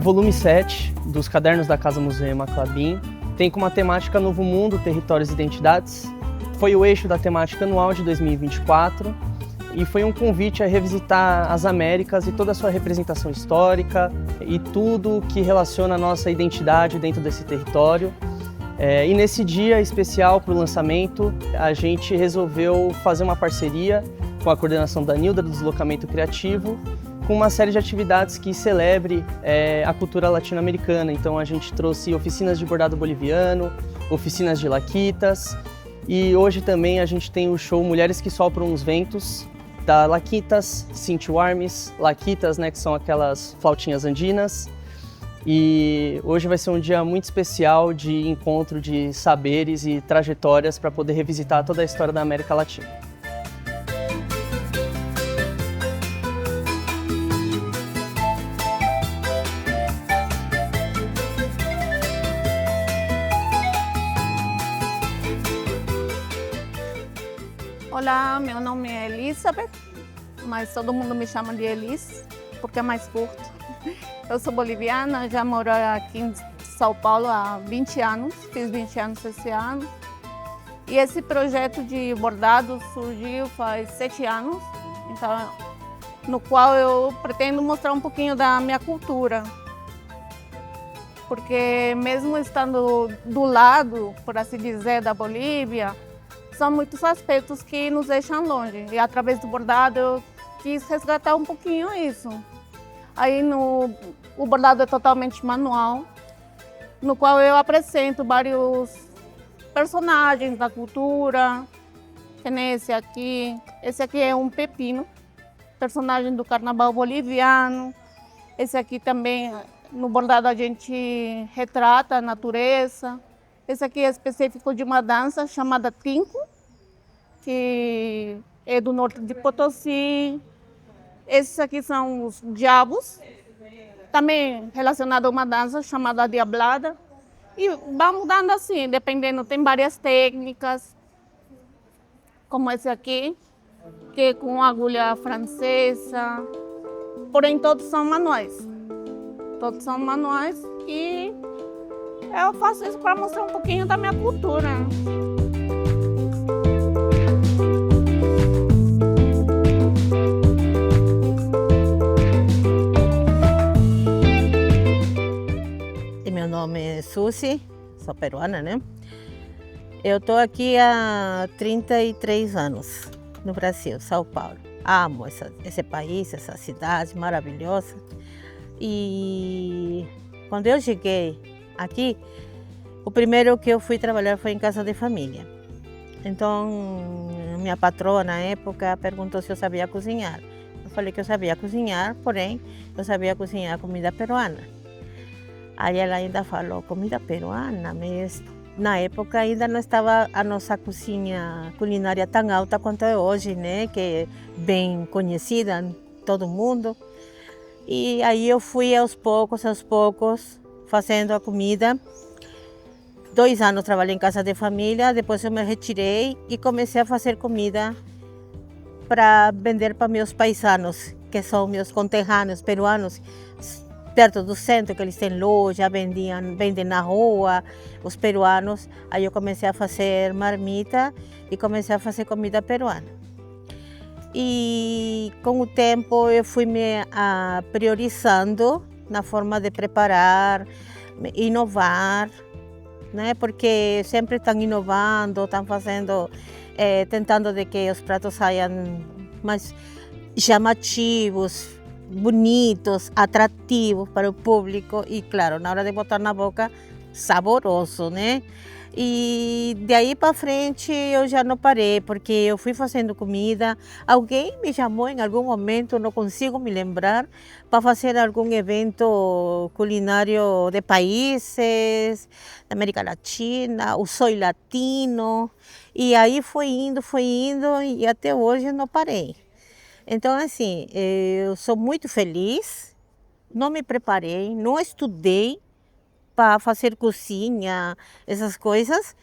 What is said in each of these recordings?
volume 7 dos Cadernos da Casa Museu Ema Klabin. Tem como temática Novo Mundo, Territórios e Identidades. Foi o eixo da temática anual de 2024 e foi um convite a revisitar as Américas e toda a sua representação histórica e tudo que relaciona a nossa identidade dentro desse território. E nesse dia especial para o lançamento, a gente resolveu fazer uma parceria com a coordenação da Nilda do Deslocamento Criativo, com uma série de atividades que celebre a cultura latino-americana. Então a gente trouxe oficinas de bordado boliviano, oficinas de laquitas, e hoje também a gente tem o show Mulheres que Sopram os Ventos, da Laquitas, Cinti Warmes, Laquitas, né, que são aquelas flautinhas andinas. E hoje vai ser um dia muito especial de encontro de saberes e trajetórias para poder revisitar toda a história da América Latina. Olá, meu nome é Elizabeth, mas todo mundo me chama de Elis, porque é mais curto. Eu sou boliviana, já moro aqui em São Paulo há 20 anos, fiz 20 anos esse ano. E esse projeto de bordado surgiu faz 7 anos, então, no qual eu pretendo mostrar um pouquinho da minha cultura. Porque mesmo estando do lado, por assim dizer, da Bolívia, são muitos aspectos que nos deixam longe. E através do bordado eu quis resgatar um pouquinho isso. Aí o bordado é totalmente manual, no qual eu apresento vários personagens da cultura, que nem esse aqui. Esse aqui é um pepino, personagem do carnaval boliviano. Esse aqui também, no bordado a gente retrata a natureza. Esse aqui é específico de uma dança chamada Tinco, que é do norte de Potosí. Esses aqui são os diabos, também relacionado a uma dança chamada Diablada. E vai mudando assim, dependendo, tem várias técnicas, como esse aqui, que é com agulha francesa. Porém, todos são manuais. Todos são manuais e eu faço isso para mostrar um pouquinho da minha cultura. Meu nome é Suzy, sou peruana, né? Eu estou aqui há 33 anos no Brasil, São Paulo. Amo esse país, essa cidade maravilhosa. E quando eu cheguei aqui, o primeiro que eu fui trabalhar foi em casa de família. Então, minha patroa na época perguntou se eu sabia cozinhar. Eu falei que eu sabia cozinhar, porém, eu sabia cozinhar comida peruana. Aí ela ainda falou, comida peruana, mas na época ainda não estava a nossa cozinha culinária tão alta quanto é hoje, né? Que é bem conhecida em todo mundo. E aí eu fui aos poucos, fazendo a comida. 2 anos trabalhei em casa de família, depois eu me retirei e comecei a fazer comida para vender para meus paisanos, que são meus conterrâneos peruanos, perto do centro, que eles têm loja, vendem na rua, os peruanos. Aí eu comecei a fazer marmita e comecei a fazer comida peruana. E com o tempo eu fui me priorizando na forma de preparar, inovar, né? Porque sempre estão inovando, estão fazendo, tentando de que os pratos saiam mais chamativos, bonitos, atrativos para o público e, claro, na hora de botar na boca, saboroso, né? E de aí para frente eu já não parei, porque eu fui fazendo comida. Alguém me chamou em algum momento, não consigo me lembrar, para fazer algum evento culinário de países da América Latina, o Soy Latino. E aí foi indo e até hoje não parei. Então, assim, eu sou muito feliz, não me preparei, não estudei para fazer cozinha, essas coisas.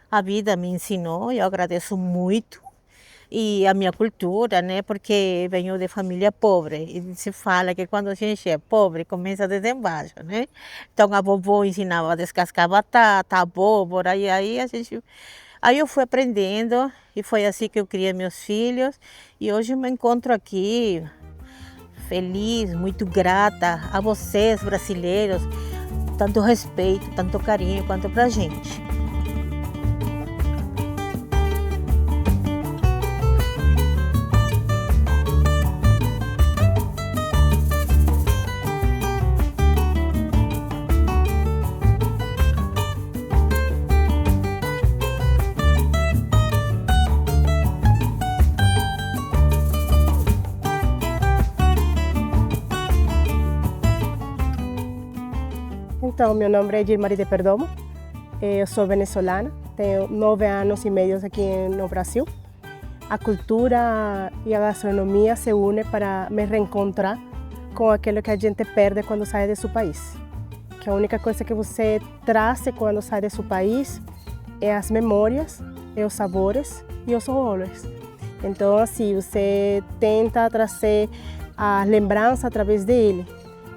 A vida me ensinou, eu agradeço muito. e a minha cultura, né? Porque venho de família pobre e se fala que quando a gente é pobre começa desde embaixo, né? Então a vovó ensinava a descascar batata, abóbora e aí eu fui aprendendo e foi assim que eu criei meus filhos e hoje eu me encontro aqui feliz, muito grata a vocês brasileiros, tanto respeito, tanto carinho quanto pra gente. Então, meu nome é Gilmari de Perdomo, eu sou venezuelana, tenho 9 anos e meio aqui no Brasil. A cultura e a gastronomia se unem para me reencontrar com aquilo que a gente perde quando sai de seu país. Que a única coisa que você traz quando sai de seu país é as memórias, é os sabores e os olhos. Então, assim, você tenta trazer a lembrança através dele.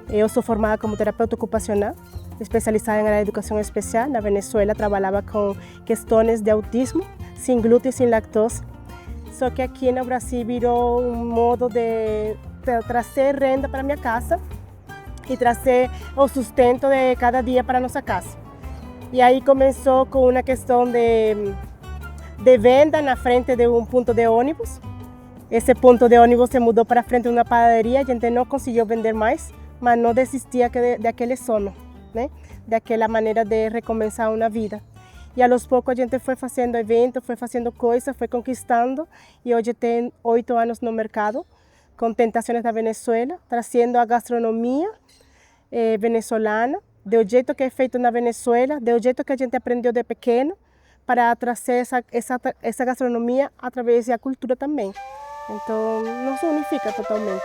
Eu sou formada como terapeuta ocupacional, especializada em educação especial. Na Venezuela trabalhava com questões de autismo, sem glúten e sem lactose. Só que aqui no Brasil virou um modo de trazer renda para minha casa e trazer o sustento de cada dia para nossa casa. E aí começou com uma questão de venda na frente de um ponto de ônibus. Esse ponto de ônibus se mudou para frente de uma padaria, a gente não conseguiu vender mais, mas não desistia daquele sono, né? Daquela maneira de recomeçar uma vida. E aos poucos a gente foi fazendo eventos, foi fazendo coisas, foi conquistando e hoje tem 8 anos no mercado, com Tentações da Venezuela, trazendo a gastronomia venezuelana, do jeito que é feito na Venezuela, do jeito que a gente aprendeu de pequeno, para trazer essa gastronomia através da cultura também. Então, nos unifica totalmente.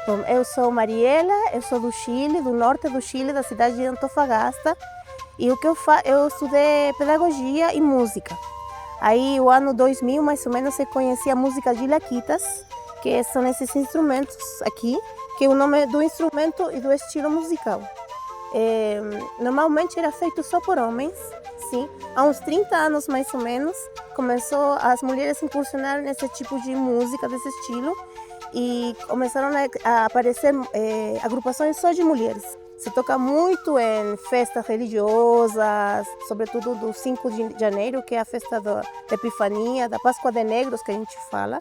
Bom, eu sou Mariela, eu sou do Chile, do norte do Chile, da cidade de Antofagasta. E o que eu estudei pedagogia e música. Aí, o ano 2000, mais ou menos, eu conheci a música de laquitas, que são esses instrumentos aqui, que é o nome do instrumento e do estilo musical. Normalmente era feito só por homens, sim. Há uns 30 anos, mais ou menos, começou as mulheres a incursionar nesse tipo de música, desse estilo, e começaram a aparecer agrupações só de mulheres. Se toca muito em festas religiosas, sobretudo do 5 de janeiro, que é a festa da Epifania, da Páscoa de Negros, que a gente fala.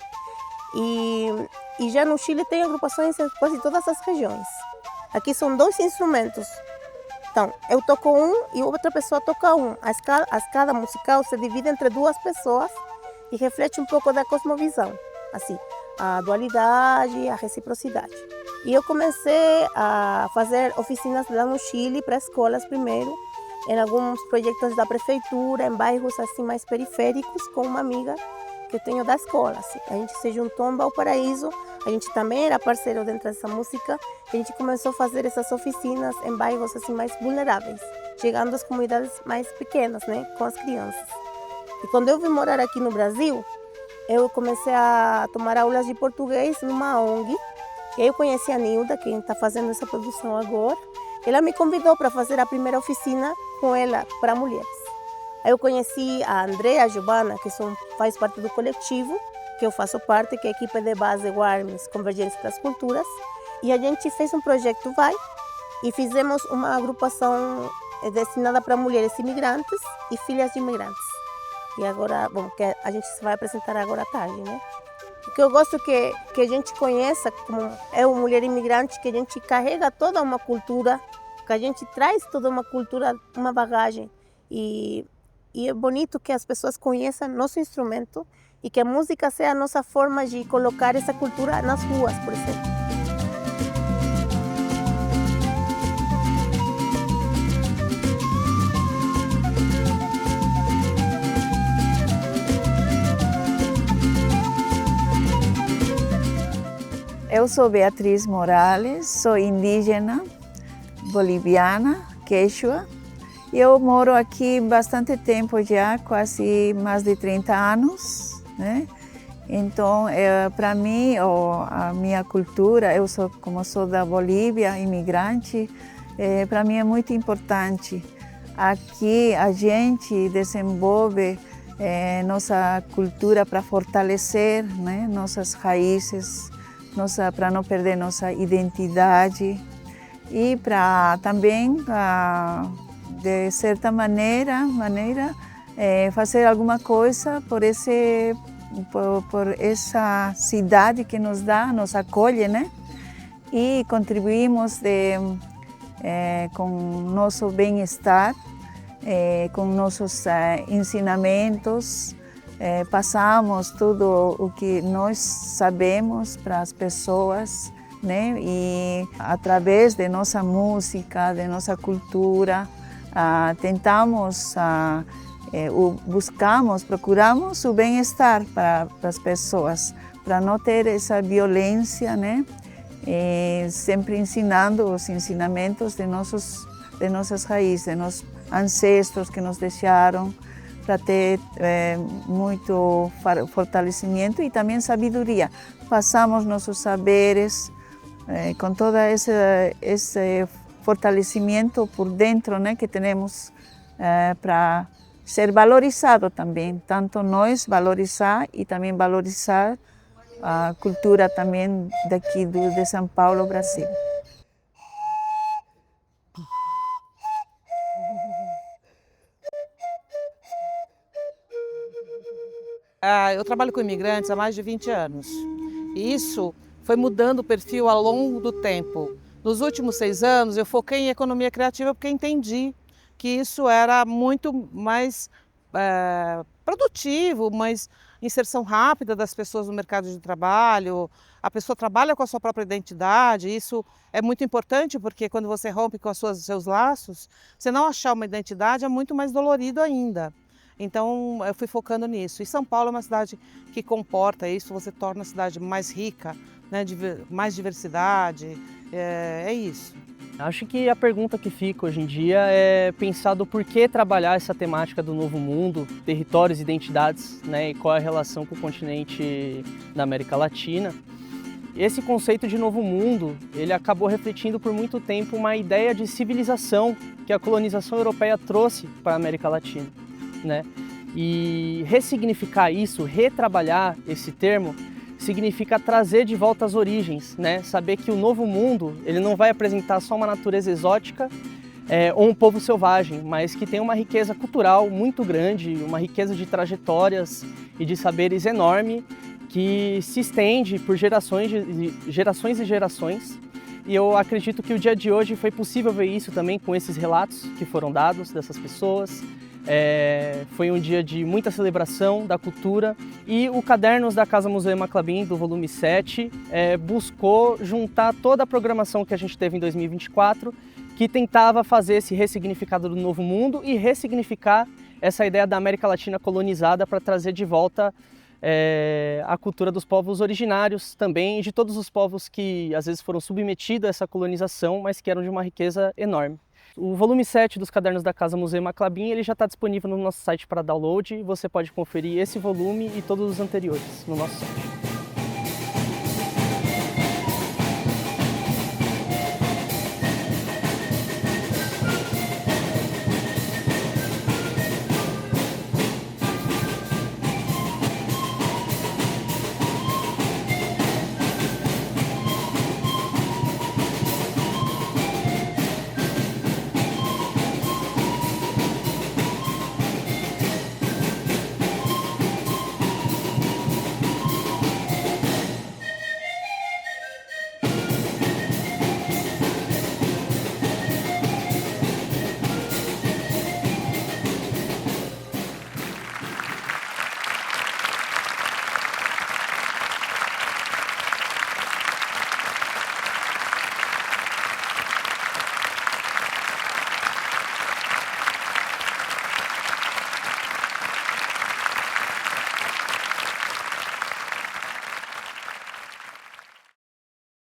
E já no Chile tem agrupações em quase todas as regiões. Aqui são 2 instrumentos. Então, eu toco um e outra pessoa toca um. A escala musical se divide entre 2 pessoas e reflete um pouco da cosmovisão. Assim, a dualidade, a reciprocidade. E eu comecei a fazer oficinas lá no Chile para escolas primeiro, em alguns projetos da prefeitura, em bairros assim mais periféricos, com uma amiga que eu tenho da escola. Assim. A gente se juntou em Valparaíso, a gente também era parceiro dentro dessa música, e a gente começou a fazer essas oficinas em bairros assim mais vulneráveis, chegando às comunidades mais pequenas, né, com as crianças. E quando eu vim morar aqui no Brasil, eu comecei a tomar aulas de português numa ONG. E aí eu conheci a Nilda, que está fazendo essa produção agora. Ela me convidou para fazer a primeira oficina com ela para mulheres. Aí eu conheci a Andrea, a Giovana, que faz parte do coletivo, que eu faço parte, que é a equipe de base WARMS, Convergência das Culturas. E a gente fez um projeto VAI e fizemos uma agrupação destinada para mulheres imigrantes e filhas de imigrantes. E agora, bom, que a gente vai apresentar agora à tarde, né? O que eu gosto é que a gente conheça como é uma mulher imigrante, que a gente carrega toda uma cultura, que a gente traz toda uma cultura, uma bagagem. E é bonito que as pessoas conheçam nosso instrumento e que a música seja a nossa forma de colocar essa cultura nas ruas, por exemplo. Eu sou Beatriz Morales, sou indígena boliviana, quechua. Eu moro aqui bastante tempo já, quase mais de 30 anos, né? Então, para mim, a minha cultura, como sou da Bolívia, imigrante, para mim é muito importante. Aqui a gente desenvolve nossa cultura para fortalecer, né, nossas raízes, para não perder nossa identidade e para também, de certa maneira fazer alguma coisa por essa cidade que nos acolhe, né? E contribuímos com nosso bem-estar, com nossos ensinamentos, passamos tudo o que nós sabemos para as pessoas, né? E através de nossa música, de nossa cultura, tentamos, procuramos o bem-estar para as pessoas, para não ter essa violência, né? Sempre ensinando os ensinamentos de nossas raízes, de nossos ancestros que nos deixaram, para ter muito fortalecimento e também sabedoria. Passamos nossos saberes com todo esse fortalecimento por dentro, né, que temos para ser valorizado também, tanto nós valorizar e também valorizar a cultura também daqui de São Paulo, Brasil. Eu trabalho com imigrantes há mais de 20 anos e isso foi mudando o perfil ao longo do tempo. Nos últimos 6 anos eu foquei em economia criativa porque entendi que isso era muito mais produtivo, mais inserção rápida das pessoas no mercado de trabalho, a pessoa trabalha com a sua própria identidade, isso é muito importante porque quando você rompe com seus laços, você não achar uma identidade é muito mais dolorido ainda. Então eu fui focando nisso. E São Paulo é uma cidade que comporta isso, você torna a cidade mais rica, né, mais diversidade, é isso. Acho que a pergunta que fica hoje em dia é pensar do porquê trabalhar essa temática do novo mundo, territórios, identidades, né, e qual é a relação com o continente da América Latina. Esse conceito de novo mundo, ele acabou refletindo por muito tempo uma ideia de civilização que a colonização europeia trouxe para a América Latina, né? E ressignificar isso, retrabalhar esse termo, significa trazer de volta as origens, né? Saber que o novo mundo ele não vai apresentar só uma natureza exótica ou um povo selvagem, mas que tem uma riqueza cultural muito grande, uma riqueza de trajetórias e de saberes enorme que se estende por gerações e gerações. E eu acredito que o dia de hoje foi possível ver isso também com esses relatos que foram dados dessas pessoas. Foi um dia de muita celebração da cultura e o Cadernos da Casa Museu Ema Klabin, do volume 7, buscou juntar toda a programação que a gente teve em 2024, que tentava fazer esse ressignificado do novo mundo e ressignificar essa ideia da América Latina colonizada para trazer de volta a cultura dos povos originários também e de todos os povos que às vezes foram submetidos a essa colonização, mas que eram de uma riqueza enorme. O volume 7 dos Cadernos da Casa Museu Ema Klabin, ele já está disponível no nosso site para download. Você pode conferir esse volume e todos os anteriores no nosso site.